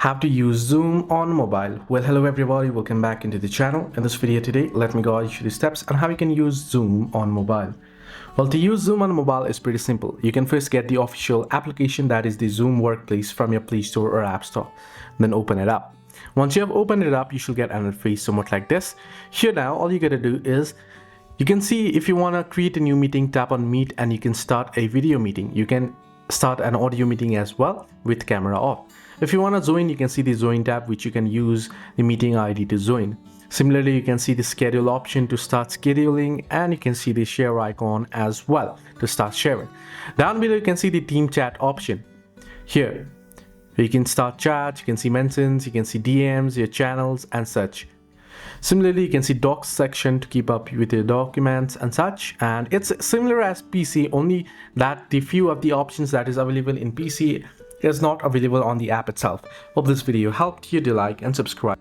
How to use Zoom on mobile. Well, hello everybody, welcome back into the channel. In this video today, let me guide you through the steps on how you can use Zoom on mobile. Well, to use Zoom on mobile is pretty simple. You can first get the official application, that is the Zoom Workplace, from your Play Store or App Store. Then open it up. Once you have opened it up, you should get an interface somewhat like this. Here now, all you gotta do is, you can see if you wanna create a new meeting, tap on Meet and you can start a video meeting. You can start an audio meeting as well with camera off. If you want to join, you can see the join tab, which you can use the meeting ID to join. Similarly, you can see the schedule option to start scheduling, and you can see the share icon as well to start sharing. Down below, you can see the team chat option. Here you can start chat, you can see mentions, you can see DMs, your channels and such. Similarly, you can see docs section to keep up with your documents and such, and it's similar as PC, only that the few of the options that is available in PC is not available on the app itself. Hope this video helped you. Do like and subscribe.